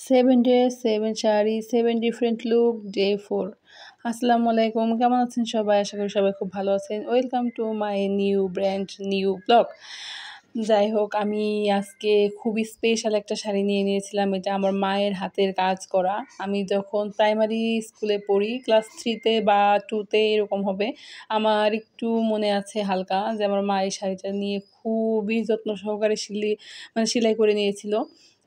7 days, 7 sari, 7 different look, day 4। আসসালামু আলাইকুম, কেমন আছেন সবাই? আশা করি সবাই খুব ভালো আছেন। Welcome to my new brand new blog. যাই হোক, আমি আজকে খুবই স্পেশাল একটা শাড়ি নিয়ে নিয়েছিলাম। এটা আমার মায়ের হাতের কাজ করা। আমি যখন প্রাইমারি স্কুলে পড়ি, ক্লাস 3-তে বা 2-তে এরকম হবে, আমার একটু মনে আছে হালকা যে আমার মা এই শাড়িটা নিয়ে খুবই যত্ন সহকারে সেলাই করে নিয়েছিল।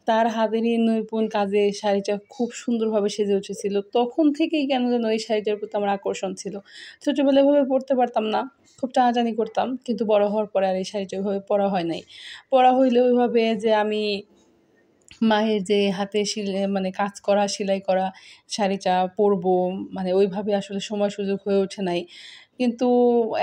তার হাতেরই নিপুণ কাজে শাড়িটা খুব সুন্দরভাবে সেজে উঠেছিল। তখন থেকেই কেন যেন এই শাড়িটার প্রতি আমার আকর্ষণ ছিল। ছোটোবেলায় এভাবে পরতে পারতাম না, খুব টানাটানি করতাম, কিন্তু বড় হওয়ার পরে আর এই শাড়িটা ওইভাবে পরা হয় নাই। পরা হইলে ওইভাবে যে আমি মায়ের যে হাতে কাজ করা, সেলাই করা শাড়িটা পরবো, ওইভাবে আসলে সময় সুযোগ হয়ে ওঠে নাই। কিন্তু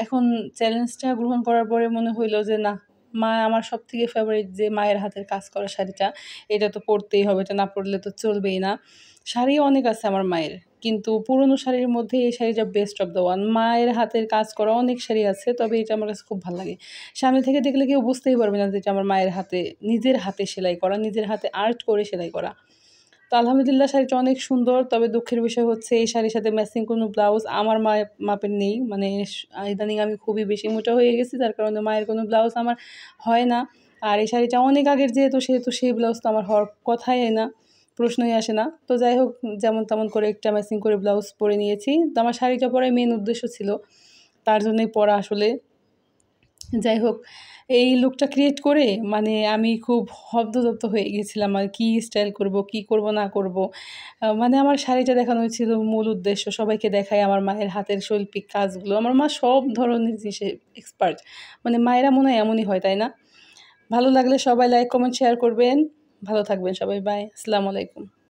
এখন চ্যালেঞ্জটা গ্রহণ করার পরে মনে হইলো যে না, মা আমার সবথেকে ফেভারিট যে মায়ের হাতের কাজ করা শাড়িটা, এটা তো পরতেই হবে, এটা না পরলে তো চলবেই না। শাড়িও অনেক আছে আমার মায়ের, কিন্তু পুরনো শাড়ির মধ্যে এই শাড়িটা বেস্ট অফ দ্য ওয়ান। মায়ের হাতের কাজ করা অনেক শাড়ি আছে, তবে এটা আমার কাছে খুব ভালো লাগে। সামনে থেকে দেখলে কেউ বুঝতেই পারবে না যে এটা আমার মায়ের হাতে, নিজের হাতে সেলাই করা, নিজের হাতে আর্ট করে সেলাই করা। তো আলহামদুলিল্লাহ, শাড়িটা অনেক সুন্দর। তবে দুঃখের বিষয় হচ্ছে এই শাড়ির সাথে ম্যাচিং কোনো ব্লাউজ আমার মাপের নেই। ইদানিং আমি খুবই বেশি মোটা হয়ে গেছি, যার কারণে মায়ের কোনো ব্লাউজ আমার হয় না। আর এই শাড়িটা অনেক আগের সেহেতু সেই ব্লাউজ তো আমার হওয়ার কথাই না, প্রশ্নই আসে না। তো যাই হোক, যেমন তেমন করে একটা ম্যাচিং করে ব্লাউজ পরে নিয়েছি। তো আমার শাড়িটা পরার মেইন উদ্দেশ্য ছিল, তার জন্যই পরা আসলে। যাই হোক, এই লুকটা ক্রিয়েট করে আমি খুব হদ্দদত্ত হয়ে গেছিলাম আর কি স্টাইল করব, কি করব না করব। আমার শাড়িটা দেখানো ছিল মূল উদ্দেশ্য, সবাইকে দেখাই আমার মায়ের হাতের শৈল্পিক কাজগুলো। আমার মা সব ধরনের জিনিসে এক্সপার্ট। মায়েরা মনে হয় এমনই হয়, তাই না? ভালো লাগলে সবাই লাইক, কমেন্ট, শেয়ার করবেন। ভালো থাকবেন সবাই। বাই, আসসালামু আলাইকুম।